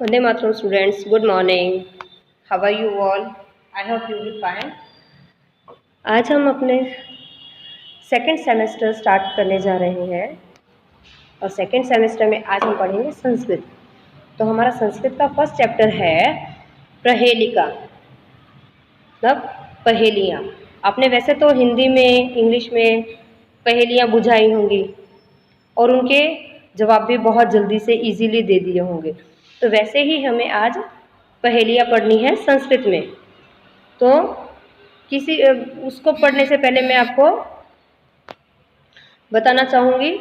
Vande Mataram students, good morning. How are you all? I hope you will fine. आज हम अपने second semester start करने जा रहे हैं और सेकंड सेमेस्टर में आज हम पढ़ेंगे संस्कृत। तो हमारा संस्कृत का फर्स्ट चैप्टर है प्रहेलिका, मतलब पहेलियाँ। आपने वैसे तो हिंदी में, इंग्लिश में पहेलियाँ बुझाई होंगी और उनके जवाब भी बहुत जल्दी से इजीली दे दिए होंगे। तो वैसे ही हमें आज पहेलियाँ पढ़नी है संस्कृत में। तो उसको पढ़ने से पहले मैं आपको बताना चाहूँगी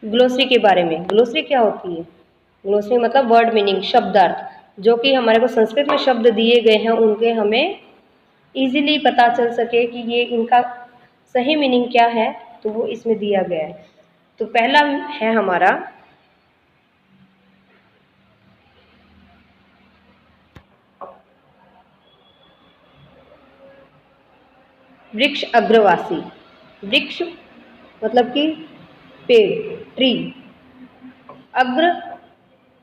ग्लोसरी के बारे में। ग्लोसरी क्या होती है? ग्लोसरी मतलब वर्ड मीनिंग, शब्दार्थ, जो कि हमारे को संस्कृत में शब्द दिए गए हैं उनके हमें इजीली पता चल सके कि ये इनका सही मीनिंग क्या है, तो वो इसमें दिया गया है। तो पहला है हमारा वृक्ष अग्रवासी। वृक्ष मतलब कि पेड़, ट्री। अग्र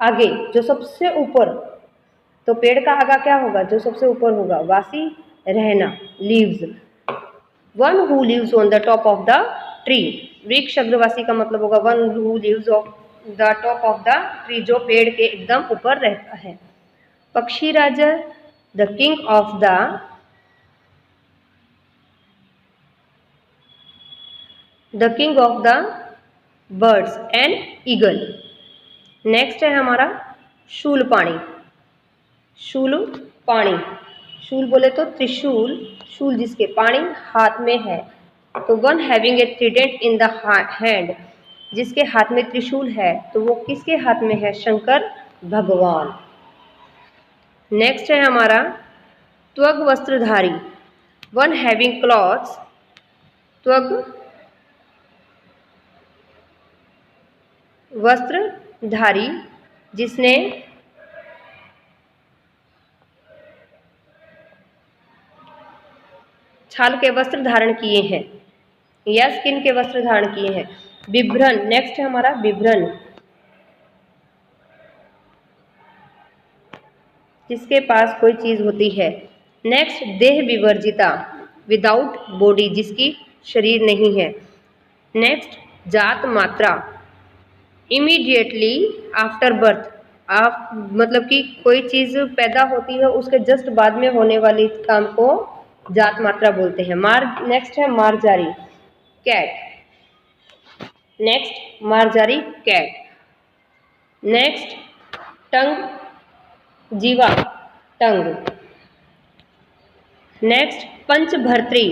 आगे, जो सबसे ऊपर। तो पेड़ का आगा क्या होगा? जो सबसे ऊपर होगा। वासी रहना, lives. One who lives on the top of the tree. वृक्ष अग्रवासी का मतलब होगा one who lives on the top of the tree, जो पेड़ के एकदम ऊपर रहता है। पक्षी राजा, the king of the birds and eagle. Next है हमारा शूलपाणी। शूलपाणी, शूल बोले तो त्रिशूल, शूल जिसके, पाणी हाथ में है। तो one having a Trident in the hand, जिसके हाथ में त्रिशूल है, तो वो किसके हाथ में है? शंकर भगवान। नेक्स्ट है हमारा त्वग वस्त्रधारी। वन हैविंग क्लॉथ्स, त्वग वस्त्रधारी, जिसने छाल के वस्त्र धारण किए हैं या स्किन के वस्त्र धारण किए हैं। बिभ्रन, नेक्स्ट है हमारा बिभ्रन, जिसके पास कोई चीज होती है। नेक्स्ट देह विवर्जिता, विदाउट बॉडी, जिसकी शरीर नहीं है। नेक्स्ट जात मात्रा, इमीडिएटली आफ्टर बर्थ, आप मतलब कि कोई चीज पैदा होती है उसके जस्ट बाद में होने वाली काम को जात मात्रा बोलते हैं। नेक्स्ट है मार्जारी कैट। नेक्स्ट मार्जारी कैट। नेक्स्ट टंग जीवा, टंग। नेक्स्ट पंचभर्त्री,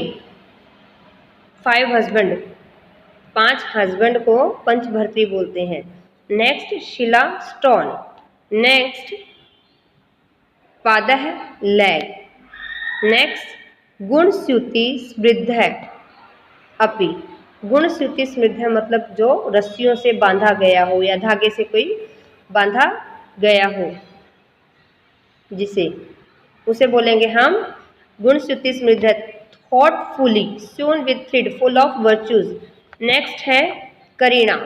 5 हस्बैंड, 5 हस्बैंड को पंचभर्त्री बोलते हैं। नेक्स्ट शिला स्टोन। नेक्स्ट पादः लैग। नेक्स्ट गुणस्युति समृद्ध है अपि। गुणस्युति समृद्ध है मतलब जो रस्सियों से बांधा गया हो या धागे से कोई बांधा गया हो, जिसे उसे बोलेंगे हम गुणस्युति समृद्ध है। Thoughtfully स्यून with thread, full of virtues. Next है करीना।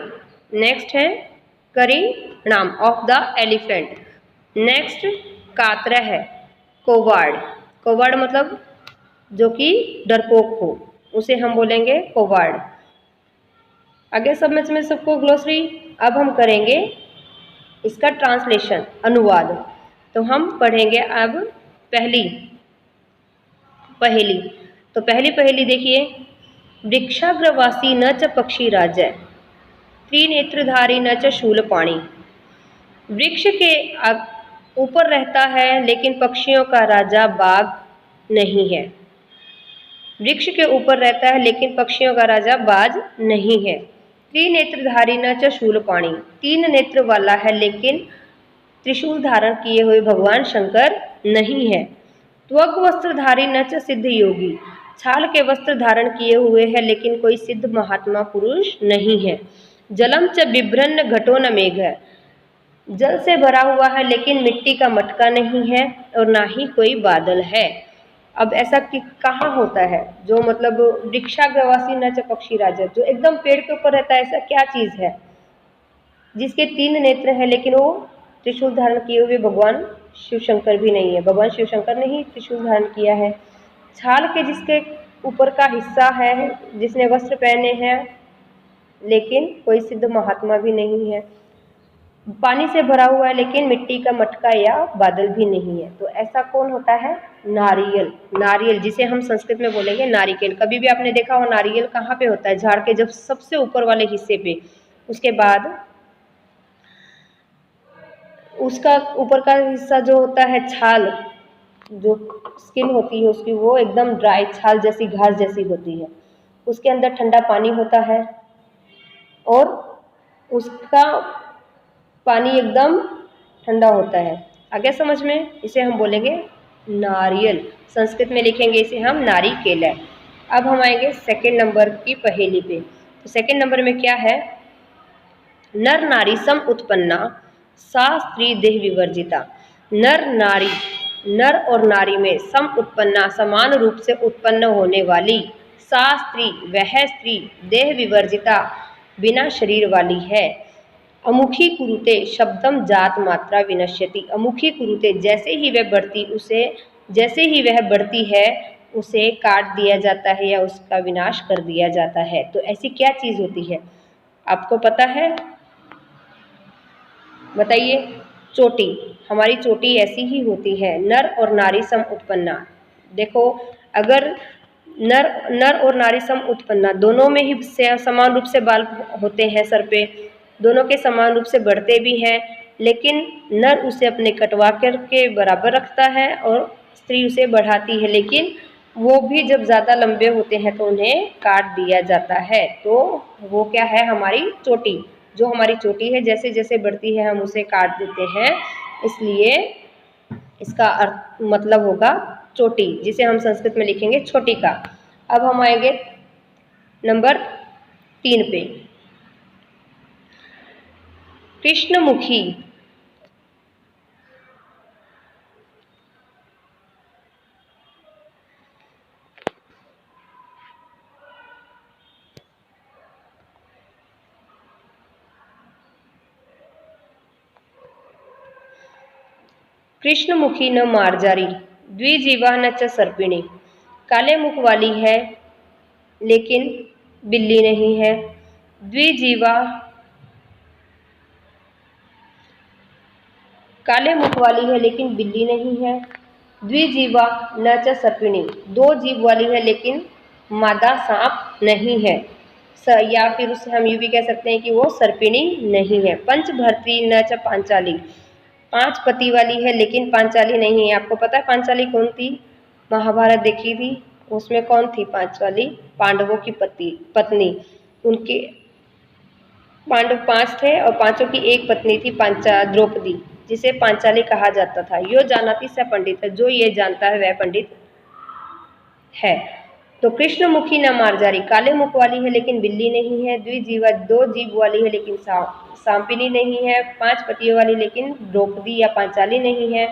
नेक्स्ट है करीनाम ऑफ द एलिफेंट। नेक्स्ट कात्र है कोवार्ड। कोवार्ड मतलब जो कि डरपोक हो, उसे हम बोलेंगे कोवार्ड। आगे सब में सबको ग्लोसरी। अब हम करेंगे इसका ट्रांसलेशन, अनुवाद। तो हम पढ़ेंगे अब पहली पहेली। तो पहली पहेली देखिए। वृक्षाग्रवासी न च पक्षी राज, त्रिनेत्रधारी न च शूलपाणी। वृक्ष के ऊपर रहता है लेकिन पक्षियों का राजा बाघ नहीं है। वृक्ष के ऊपर रहता है लेकिन पक्षियों का राजा बाज नहीं है। त्रिनेत्रधारी न च शूलपाणी, 3 नेत्र वाला है लेकिन त्रिशूल धारण किए हुए भगवान शंकर नहीं है। त्वग वस्त्रधारी न च सिद्ध योगी, छाल के वस्त्र धारण किए हुए है लेकिन कोई सिद्ध महात्मा पुरुष नहीं है। जलम च बिभ्रन्न घटो न मेघ, जल से भरा हुआ है लेकिन मिट्टी का मटका नहीं है और ना ही कोई बादल है। अब ऐसा कि कहाँ होता है? जो मतलब वृक्षाग्रवासी न च पक्षी राजा, जो एकदम पेड़ के ऊपर रहता है, ऐसा क्या चीज है? जिसके 3 नेत्र हैं लेकिन वो त्रिशूल धारण किए हुए भगवान शिव शंकर भी नहीं है, भगवान शिव शंकर ने ही त्रिशूल धारण किया है। छाल के जिसके ऊपर का हिस्सा है, जिसने वस्त्र पहने हैं लेकिन कोई सिद्ध महात्मा भी नहीं है। पानी से भरा हुआ है लेकिन मिट्टी का मटका या बादल भी नहीं है। तो ऐसा कौन होता है? नारियल। नारियल जिसे हम संस्कृत में बोलेंगे नारिकेल। कभी भी आपने देखा हो नारियल कहाँ पे होता है? झाड़ के जब सबसे ऊपर वाले हिस्से पे, उसके बाद उसका ऊपर का हिस्सा जो होता है छाल, जो स्किन होती है उसकी, वो एकदम ड्राई छाल जैसी घास जैसी होती है। उसके अंदर ठंडा पानी होता है और उसका पानी एकदम ठंडा होता है। आगे समझ में? इसे हम बोलेंगे नारियल। संस्कृत में लिखेंगे इसे हम नारिकेल है। अब हम आएंगे सेकंड नंबर की पहेली पे। तो सेकंड नंबर में क्या है? नर नारी सम उत्पन्ना सा स्त्री देह विवर्जिता। नर नारी, नर और नारी में सम उत्पन्ना समान रूप से उत्पन्न होने वाली, सा स्त्री वह स्त्री, देह विवर्जिता बिना शरीर वाली है। अमुखी कुरुते शब्दम जात मात्रा विनश्यति। अमुखी कुरुते जैसे ही वह बढ़ती है उसे काट दिया जाता है या उसका विनाश कर दिया जाता है। तो ऐसी क्या चीज होती है? आपको पता है? बताइए। चोटी। हमारी चोटी ऐसी ही होती है। नर और नारी सम उत्पन्ना। देखो, अगर नर और नारी सम उत्पन्ना, दोनों में ही समान रूप से बाल होते हैं सर पे, दोनों के समान रूप से बढ़ते भी हैं, लेकिन नर उसे अपने कटवा कर के बराबर रखता है और स्त्री उसे बढ़ाती है, लेकिन वो भी जब ज़्यादा लंबे होते हैं तो उन्हें काट दिया जाता है। तो वो क्या है? हमारी चोटी। जो हमारी चोटी है जैसे जैसे बढ़ती है हम उसे काट देते हैं, इसलिए इसका अर्थ मतलब होगा चोटी, जिसे हम संस्कृत में लिखेंगे छोटी का। अब हम आएंगे नंबर 3 पे। कृष्णमुखी। कृष्णमुखी न मार्जारी, द्विजीवा न च सर्पिणी। काले मुख वाली है लेकिन बिल्ली नहीं है। द्विजीवा, काले मुख वाली है लेकिन बिल्ली नहीं है। द्विजीवा न च सर्पिणी, 2 जीव वाली है लेकिन मादा सांप नहीं है। या फिर उसे हम ये भी कह सकते हैं कि वो सर्पिणी नहीं है। पंचभर्त्री न च पांचाली, 5 पति वाली है लेकिन पांचाली नहीं है। आपको पता है पांचाली कौन थी? महाभारत देखी थी, उसमें कौन थी 5 वाली? पांडवों की पत्नी। उनके पांडव 5 थे और पांचों की एक पत्नी थी द्रौपदी, जिसे पांचाली कहा जाता था। यो जानाति स पंडित है, जो ये जानता है वह पंडित है। तो कृष्णमुखी न मार्जारी, काले मुख वाली है लेकिन बिल्ली नहीं है। द्विजीवा, 2 जीव वाली है लेकिन सांपिनी नहीं है। 5 पतियों वाली लेकिन द्रौपदी या पांचाली नहीं है।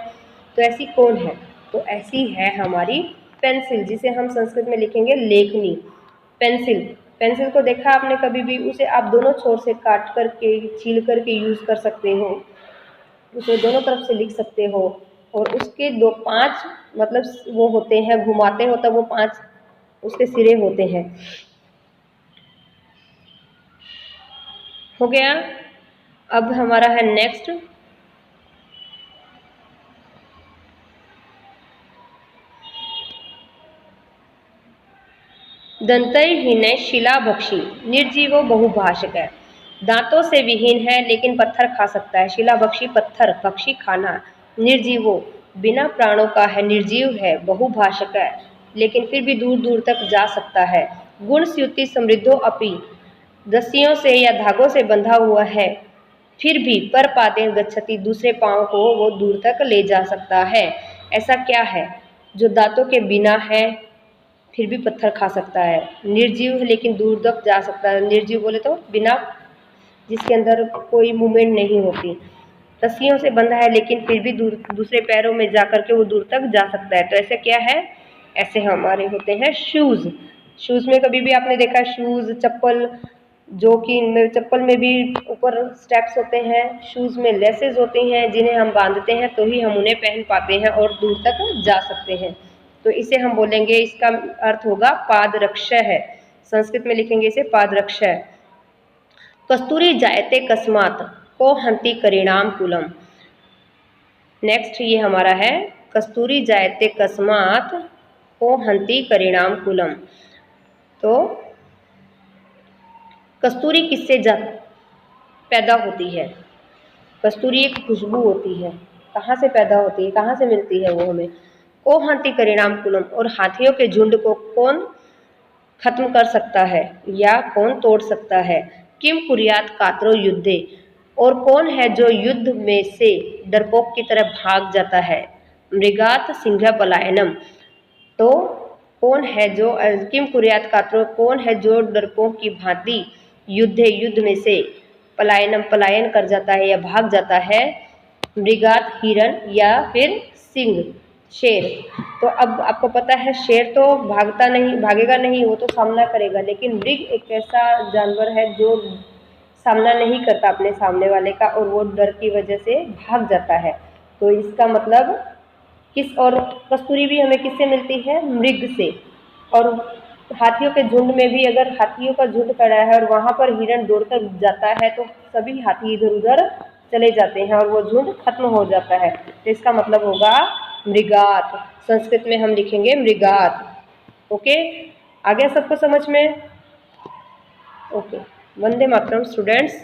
तो ऐसी कौन है? तो ऐसी है हमारी पेंसिल, जिसे हम संस्कृत में लिखेंगे लेखनी। पेंसिल। पेंसिल को देखा आपने कभी भी? उसे आप दोनों छोर से काट करके, छील करके यूज कर सकते हो, उसे दोनों तरफ से लिख सकते हो। और उसके 5 मतलब वो होते हैं, घुमाते हो तब वो 5 उसके सिरे होते हैं। हो गया। अब हमारा है नेक्स्ट, दंतहीन शिलाभक्षी, निर्जीवो बहुभाषक है। दांतों से विहीन है लेकिन पत्थर खा सकता है। शिलाभक्षी पत्थर भक्षी खाना। निर्जीवो बिना प्राणों का है, निर्जीव है, बहुभाषक है लेकिन फिर भी दूर दूर तक जा सकता है। गुणस्युति समृद्धो अपि, रस्सियों से या धागों से बंधा हुआ है फिर भी पर पादेन गच्छति, दूसरे पाँव को वो दूर तक ले जा सकता है। ऐसा क्या है जो दांतों के बिना है फिर भी पत्थर खा सकता है, निर्जीव है लेकिन दूर तक जा सकता है? निर्जीव बोले तो बिना, जिसके अंदर कोई मूवमेंट नहीं होती, रस्सियों से बंधा है लेकिन फिर भी दूसरे पैरों में जा करके वो दूर तक जा सकता है। तो ऐसे क्या है? ऐसे हमारे होते हैं शूज़। शूज़ में कभी भी आपने देखा शूज़, चप्पल जो कि इनमें चप्पल में भी ऊपर स्टेप्स होते हैं, शूज़ में लेसेस होती हैं जिन्हें हम बांधते हैं तो ही हम उन्हें पहन पाते हैं और दूर तक जा सकते हैं। तो इसे हम बोलेंगे, इसका अर्थ होगा पादरक्षः है। संस्कृत में लिखेंगे इसे पादरक्षः। कस्तूरी जायते कस्मात् को हंति करीणाम कुलम। नेक्स्ट ये हमारा है कस्तूरी जायते कस्मात् को हंति करीणाम कुलम। तो कस्तूरी किससे पैदा होती है? कस्तूरी एक खुशबू होती है। कहाँ से पैदा होती है, कहाँ से मिलती है वो हमें? को हंति करीणाम कुलम, और हाथियों के झुंड को कौन खत्म कर सकता है या कौन तोड़ सकता है? किम कुर्यात कातरो युद्धे, और कौन है जो युद्ध में से डरपोक की तरह भाग जाता है? मृगात सिंह पलायनम। तो कौन है जो किम कुर्यात कातरो, कौन है जो डरपोक की भांति युद्ध में से पलायन कर जाता है या भाग जाता है? मृगात हिरण या फिर सिंह शेर। तो अब आपको पता है शेर तो भागेगा नहीं, वो तो सामना करेगा, लेकिन मृग एक ऐसा जानवर है जो सामना नहीं करता अपने सामने वाले का और वो डर की वजह से भाग जाता है। तो इसका मतलब और कस्तूरी भी हमें किससे मिलती है? मृग से। और हाथियों के झुंड में भी अगर हाथियों का झुंड खड़ा है और वहाँ पर हिरण दौड़कर जाता है तो सभी हाथी इधर उधर चले जाते हैं और वो झुंड खत्म हो जाता है। तो इसका मतलब होगा मृगात। संस्कृत में हम लिखेंगे मृगात। ओके, आ गया सबको समझ में? Okay, Vande Mataram students.